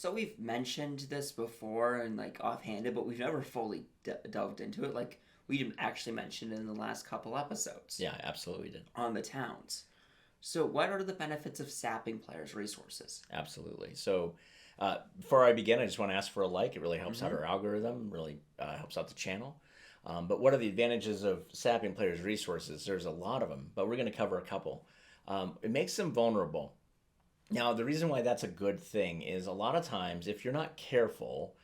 So we've mentioned this before and like offhanded, but we've never fully delved into it. Like we actually mentioned it in the last couple episodes. Yeah, absolutely did. On the towns. So what are the benefits of sapping players' resources? Absolutely. So before I begin, I just want to ask for a like. It really helps out our algorithm, really helps out the channel. But what are the advantages of sapping players' resources? There's a lot of them, but we're going to cover a couple. It makes them vulnerable. Now, the reason why that's a good thing is a lot of times, if you're not careful,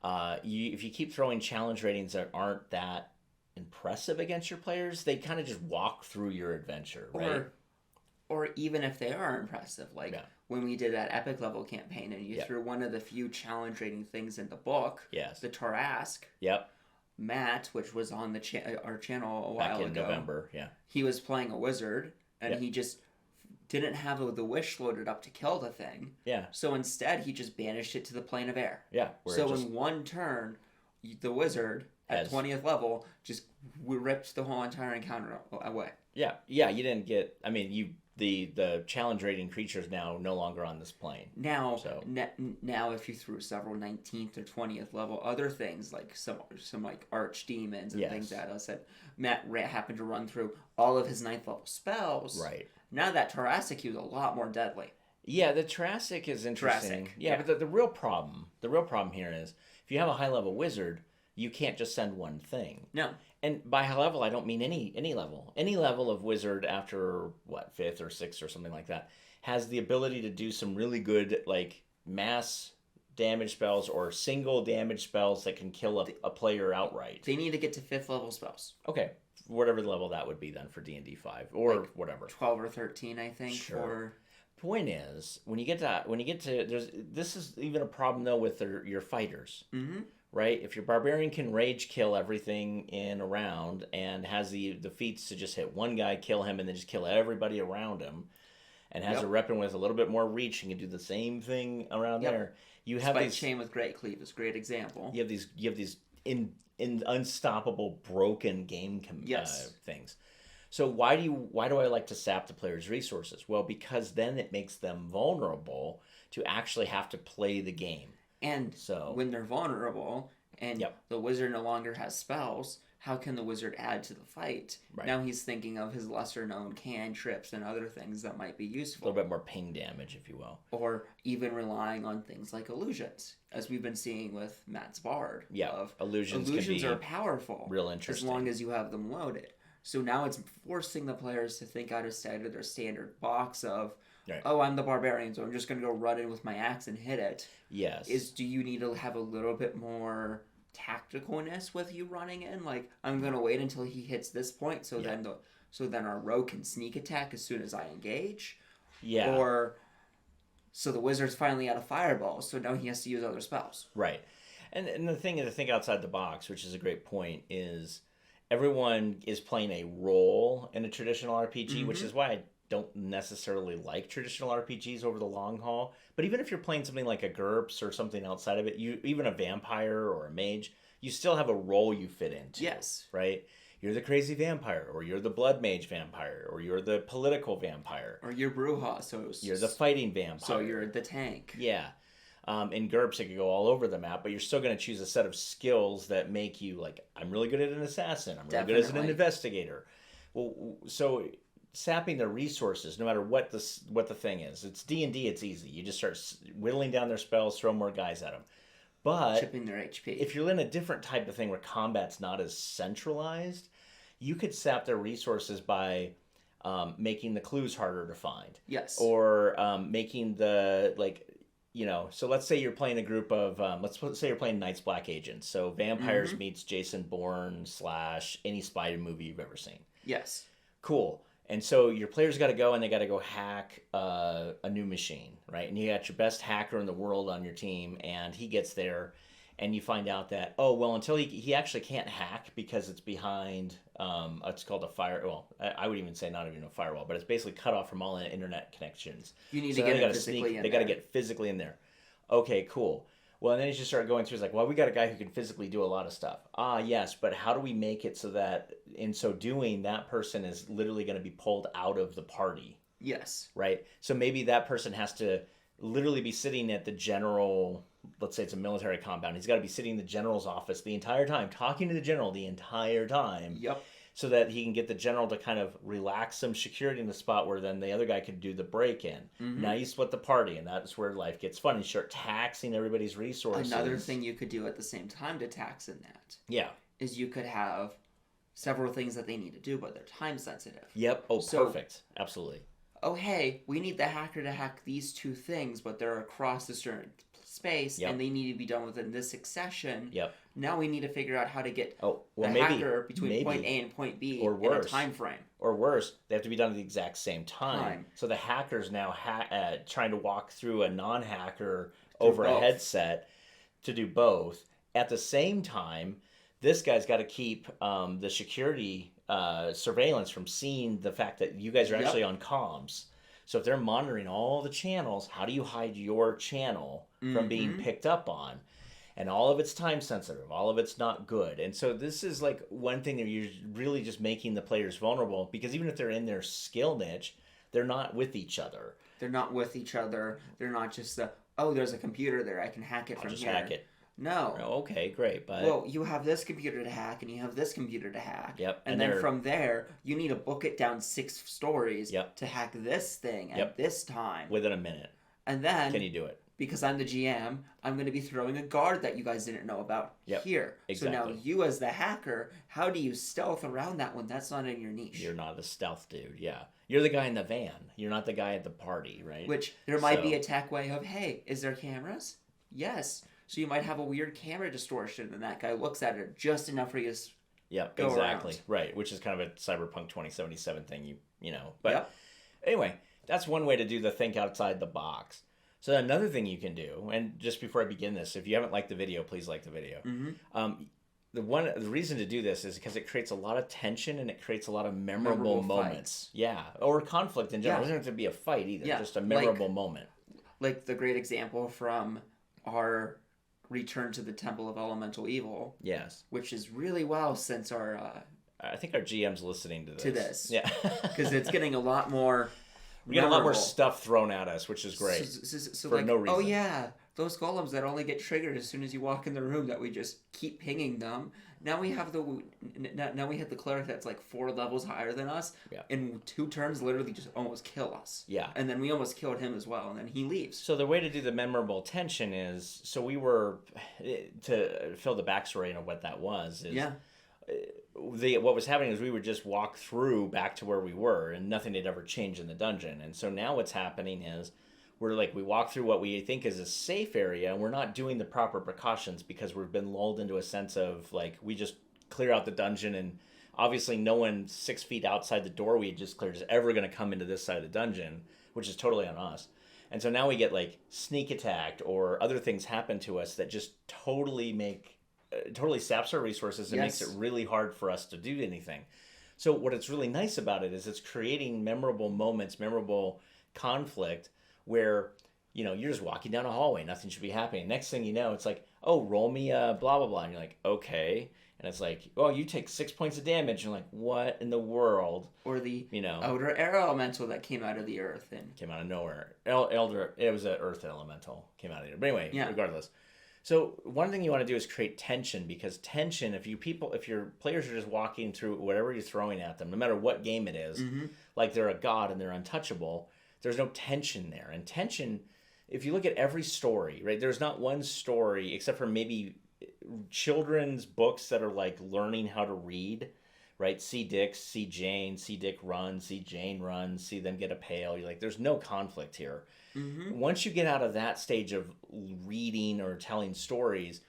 if you keep throwing challenge ratings that aren't that impressive against your players, they kind of just walk through your adventure, right? Or even if they are impressive, like when we did that epic level campaign and you threw one of the few challenge rating things in the book, the Tarask. Yep. Matt, which was on the our channel a while ago. Back in November, he was playing a wizard, and he just didn't have the wish loaded up to kill the thing. Yeah. So instead, he just banished it to the plane of air. Yeah. So in one turn, the wizard at 20th level just ripped the whole entire encounter away. Yeah. Yeah. You didn't get. I mean, the challenge rating creatures now no longer on this plane. Now, now if you threw several 19th or 20th level other things like some like archdemons and things at us that Matt happened to run through all of his 9th level spells. Right. Now that Tarask is a lot more deadly. Yeah, the Tarask is interesting. Yeah, but the real problem here is if you have a high level wizard, you can't just send one thing. No. And by high level, I don't mean any level. Any level of wizard after, 5th or 6th or something like that, has the ability to do some really good, like, mass damage spells or single damage spells that can kill a player outright. They need to get to 5th level spells. Okay. Whatever level that would be then for D&D 5 or like whatever. 12 or 13, I think. Sure. Point is, when you get to this is even a problem, though, with your fighters. Mm-hmm. Right? If your barbarian can rage kill everything in a round and has the feats to just hit one guy, kill him, and then just kill everybody around him, and has a weapon with a little bit more reach and can do the same thing around there, you have these Chain with Great Cleave is a great example. You have these in unstoppable broken game things. So why do I like to sap the player's resources? Well, because then it makes them vulnerable to actually have to play the game. And when they're vulnerable and the wizard no longer has spells, how can the wizard add to the fight? Right. Now he's thinking of his lesser-known cantrips and other things that might be useful. A little bit more ping damage, if you will. Or even relying on things like illusions, as we've been seeing with Matt's Bard. Yeah, illusions are powerful. Real interesting. As long as you have them loaded. So now it's forcing the players to think outside of their standard box of, oh, I'm the barbarian, so I'm just going to go run in with my axe and hit it. Yes. Do you need to have a little bit more tacticalness with you running in? Like, I'm going to wait until he hits this point, so then our rogue can sneak attack as soon as I engage. Yeah. Or so the wizard's finally out of fireballs, so now he has to use other spells. Right. And the thing is to think outside the box, which is a great point, is everyone is playing a role in a traditional RPG, which is why I don't necessarily like traditional RPGs over the long haul. But even if you're playing something like a GURPS or something outside of it, even a vampire or a mage, you still have a role you fit into. Yes. Right? You're the crazy vampire, or you're the blood mage vampire, or you're the political vampire. Or you're Bruja, so you're the fighting vampire. So you're the tank. Yeah. In GURPS, it could go all over the map, but you're still going to choose a set of skills that make you, like, I'm really good at an assassin. I'm really good as an investigator. Well, so sapping their resources, no matter what the thing is. It's D&D, it's easy. You just start whittling down their spells, throw more guys at them. But chipping their HP. If you're in a different type of thing where combat's not as centralized, you could sap their resources by making the clues harder to find. Yes. Or making the, like, so let's say you're playing a group of, let's say you're playing Night's Black Agents. So vampires meets Jason Bourne / any spy movie you've ever seen. Yes. Cool. And so your players got to go and they got to go hack a new machine, right? And you got your best hacker in the world on your team, and he gets there, and you find out that, until he actually can't hack because it's behind, it's called a firewall. I would even say not even a firewall, but it's basically cut off from all internet connections. You need to get physically in there. They got to get physically in there. Okay, cool. Well, and then you just start going through, it's like, well, we got a guy who can physically do a lot of stuff. Yes, but how do we make it so that in so doing, that person is literally going to be pulled out of the party? Yes. Right? So maybe that person has to literally be sitting at the general, let's say it's a military compound. He's got to be sitting in the general's office the entire time, talking to the general the entire time. Yep. So that he can get the general to kind of relax some security in the spot where then the other guy could do the break-in. Mm-hmm. Now you split the party, and that's where life gets fun. You start taxing everybody's resources. Another thing you could do at the same time to tax in that. Yeah. Is you could have several things that they need to do, but they're time sensitive. Yep. Oh, so, perfect. Absolutely. Oh, hey, we need the hacker to hack these 2 things, but they're across a certain space, and they need to be done within this succession. Yep. Now we need to figure out how to get maybe, hacker between point A and point B or worse, in a time frame. Or worse, they have to be done at the exact same time. So the hacker's now trying to walk through a non-hacker over a headset to do both. At the same time, this guy's got to keep the security surveillance from seeing the fact that you guys are actually on comms. So if they're monitoring all the channels, how do you hide your channel from being picked up on? And all of it's time sensitive. All of it's not good. And so this is like one thing that you're really just making the players vulnerable, because even if they're in their skill niche, they're not with each other. They're not with each other. They're not just there's a computer there, I can hack it from here. Hack it. No. Okay, great. But well, you have this computer to hack, and you have this computer to hack. Yep. And then from there, you need to book it down 6 stories to hack this thing at this time. Within a minute. And then... Can you do it? Because I'm the GM, I'm going to be throwing a guard that you guys didn't know about here. Exactly. So now you as the hacker, how do you stealth around that when that's not in your niche? You're not a stealth dude, yeah. You're the guy in the van. You're not the guy at the party, right? Which there might be a tech way of, hey, is there cameras? Yes. So you might have a weird camera distortion, and that guy looks at it just enough for you to go exactly. around. Right, which is kind of a Cyberpunk 2077 thing, you know. But anyway, that's one way to do the think outside the box. So another thing you can do, and just before I begin this, if you haven't liked the video, please like the video. Mm-hmm. The reason to do this is because it creates a lot of tension and it creates a lot of memorable moments. Fights. Yeah, or conflict in general. It doesn't have to be a fight either. Just a memorable moment. Like the great example from our Return to the Temple of Elemental Evil. Yes. Which is really well since our... I think our GM's listening to this. Yeah. Because it's getting a lot more... We get a lot more stuff thrown at us, which is great. So for like, no reason. Oh yeah, those golems that only get triggered as soon as you walk in the room, that we just keep pinging them. Now we have the cleric that's like 4 levels higher than us. Yeah. In 2 turns, literally just almost kill us. Yeah. And then we almost killed him as well, and then he leaves. So the way to do the memorable tension is, so we were, to fill the backstory of what that was. What was happening is we would just walk through back to where we were, and nothing had ever changed in the dungeon. And so now what's happening is we walk through what we think is a safe area, and we're not doing the proper precautions because we've been lulled into a sense of like we just clear out the dungeon, and obviously no one 6 feet outside the door we had just cleared is ever going to come into this side of the dungeon, which is totally on us. And so now we get like sneak attacked or other things happen to us that just totally saps our resources and makes it really hard for us to do anything. So what it's really nice about it is it's creating memorable moments, memorable conflict where, you know, you're just walking down a hallway, nothing should be happening. Next thing you know, it's like, oh, roll me a blah, blah, blah. And you're like, okay. And it's like, oh, you take 6 points of damage. And you're like, what in the world? Or the outer air elemental that came out of the earth. And came out of nowhere. It was an earth elemental. Came out of there. But anyway, regardless. So one thing you want to do is create tension, because tension, if your players are just walking through whatever you're throwing at them, no matter what game it is, like they're a god and they're untouchable, there's no tension there. And tension, if you look at every story, right, there's not one story except for maybe children's books that are like learning how to read, right? See Dick, see Jane, see Dick run, see Jane run, see them get a pail. You're like, there's no conflict here. Mm-hmm. Once you get out of that stage of reading or telling stories,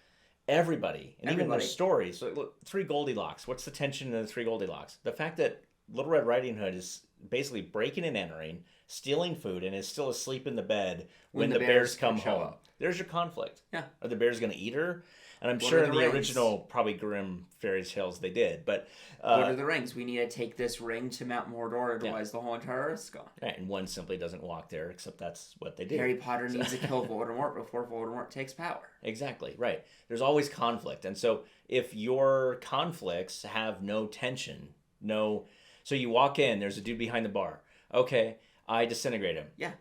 everybody, even those stories, so look, 3 Goldilocks. What's the tension in the 3 Goldilocks? The fact that Little Red Riding Hood is basically breaking and entering, stealing food, and is still asleep in the bed when the bears come home. There's your conflict. Yeah. Are the bears going to eat her? And I'm sure in the original, probably Grimm fairy tales, they did. But what are the rings? We need to take this ring to Mount Mordor, otherwise the whole entire Earth's gone. Right, and one simply doesn't walk there, except that's what they do. Harry Potter needs to kill Voldemort before Voldemort takes power. Exactly, right. There's always conflict. And so if your conflicts have no tension, so you walk in, there's a dude behind the bar. Okay, I disintegrate him. Yeah.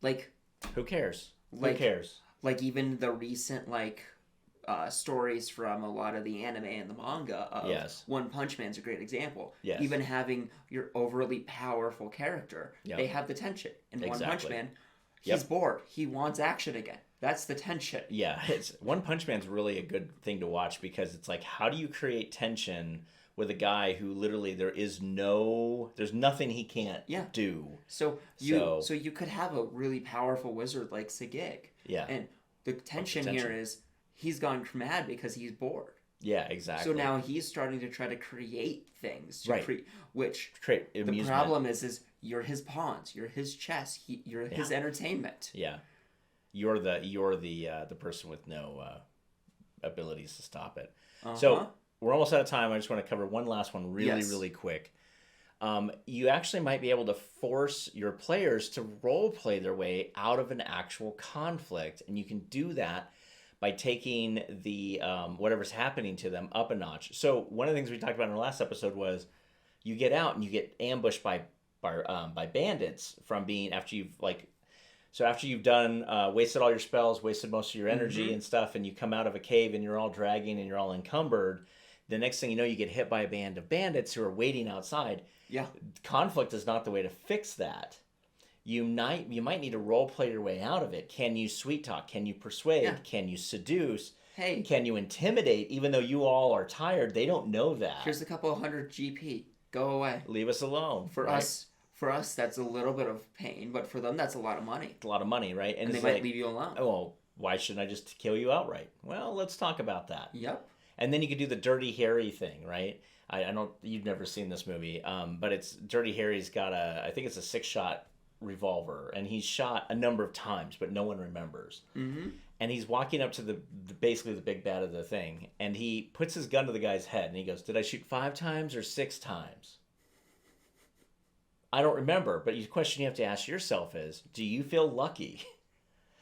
Like, Who cares? Like, Who cares? Like even the recent stories from a lot of the anime and the manga of One Punch Man's a great example. Yes. Even having your overly powerful character, they have the tension. In One Punch Man, he's bored. He wants action again. That's the tension. Yeah, One Punch Man's really a good thing to watch because it's like, how do you create tension with a guy who literally there's nothing he can't do. So you could have a really powerful wizard like Sagig. Yeah. And the tension here is he's gone mad because he's bored. Yeah, exactly. So now he's starting to try to create things to create amusement. The problem is you're his pawns, you're his chess, you're his entertainment. Yeah. You're the person with no abilities to stop it. So we're almost out of time. I just want to cover one last one really quick. You actually might be able to force your players to role play their way out of an actual conflict, and you can do that by taking the whatever's happening to them up a notch. So one of the things we talked about in our last episode was you get out and you get ambushed by bandits from being after you've done wasted all your spells, wasted most of your energy and stuff, and you come out of a cave and you're all dragging and you're all encumbered. The next thing you know, you get hit by a band of bandits who are waiting outside. Yeah. Conflict is not the way to fix that. You might need to role play your way out of it. Can you sweet talk? Can you persuade? Yeah. Can you seduce? Hey. Can you intimidate? Even though you all are tired, they don't know that. Here's a couple hundred GP. Go away. Leave us alone. For us, that's a little bit of pain, but for them, that's a lot of money. It's a lot of money, right? And they might leave you alone. Oh, well, why shouldn't I just kill you outright? Well, let's talk about that. Yep. And then you could do the Dirty Harry thing, right? I don't. You've never seen this movie, but it's Dirty Harry's got I think it's a 6-shot revolver, and he's shot a number of times, but no one remembers. Mm-hmm. And he's walking up to basically the big bad of the thing, and he puts his gun to the guy's head, and he goes, "Did I shoot 5 times or 6 times?" I don't remember, but the question you have to ask yourself is, do you feel lucky?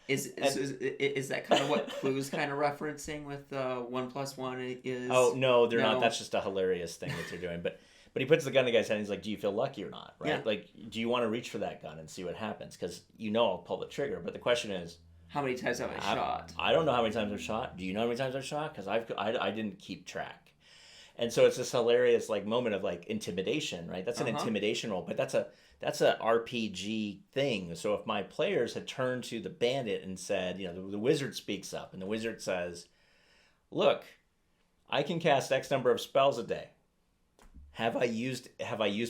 Is that kind of what Clue's kind of referencing with 1 + 1 is? Oh, no, they're not. That's just a hilarious thing that they're doing. But he puts the gun to the guy's head and he's like, do you feel lucky or not? Right? Yeah. Like, do you want to reach for that gun and see what happens? Because I'll pull the trigger. But the question is, how many times have I shot? I don't know how many times I've shot. Do you know how many times I've shot? Because I didn't keep track. And so it's this hilarious moment of intimidation, right? That's an intimidation role, but that's a RPG thing. So if my players had turned to the bandit and said, the wizard speaks up, and the wizard says, "Look, I can cast X number of spells a day. Have I used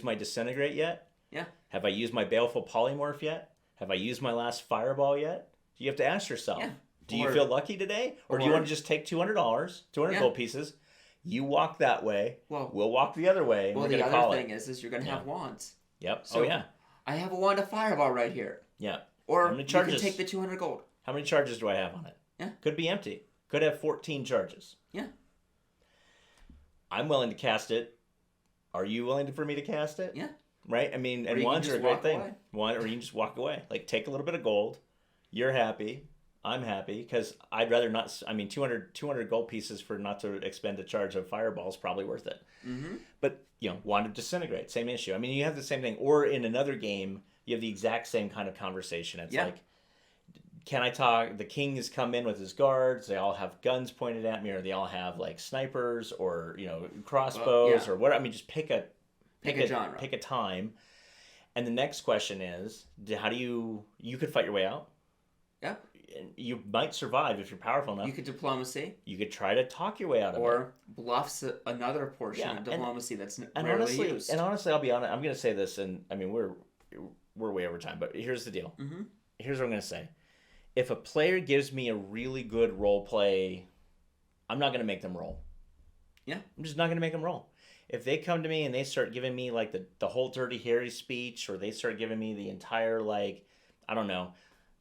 my disintegrate yet? Yeah. Have I used my baleful polymorph yet? Have I used my last fireball yet?" You have to ask yourself, do you feel lucky today, or do you want to just take $200, 200 gold pieces? You walk that way. Well, we'll walk the other way. Well, the other thing is you're going to have wands. Yep. So I have a wand of fireball right here. Yeah. Or you can take the 200 gold. How many charges do I have on it? Yeah. Could be empty. Could have 14 charges. Yeah. I'm willing to cast it. Are you willing for me to cast it? Yeah. Right? I mean, and wands are a great thing. Or you can just walk away. Take a little bit of gold. You're happy. I'm happy because I'd rather not. 200 gold pieces for not to expend a charge of fireball is probably worth it. Mm-hmm. But wand of disintegrate, same issue. You have the same thing. Or in another game, you have the exact same kind of conversation. It's can I talk? The king has come in with his guards. They all have guns pointed at me, or they all have snipers, or crossbows, or what. Just pick a genre, pick a time. And the next question is, how do you could fight your way out? Yeah. You might survive if you're powerful enough. You could diplomacy. You could try to talk your way out of it. Or bluffs another portion of diplomacy that's rarely used. And honestly, I'll be honest. I'm going to say this, and we're way over time, but here's the deal. Mm-hmm. Here's what I'm going to say. If a player gives me a really good role play, I'm not going to make them roll. Yeah. I'm just not going to make them roll. If they come to me and they start giving me the whole Dirty Harry speech, or they start giving me the entire I don't know,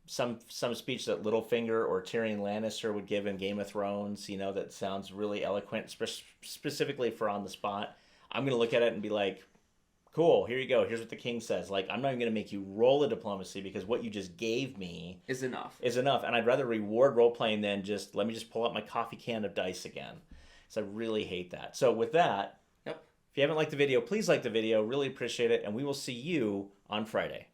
some speech that Littlefinger or Tyrion Lannister would give in Game of Thrones, that sounds really eloquent, specifically for on the spot, I'm going to look at it and be like, cool, here you go. Here's what the king says. I'm not even going to make you roll a diplomacy because what you just gave me is enough. And I'd rather reward role-playing than let me just pull out my coffee can of dice again. So I really hate that. So with that, if you haven't liked the video, please like the video. Really appreciate it. And we will see you on Friday.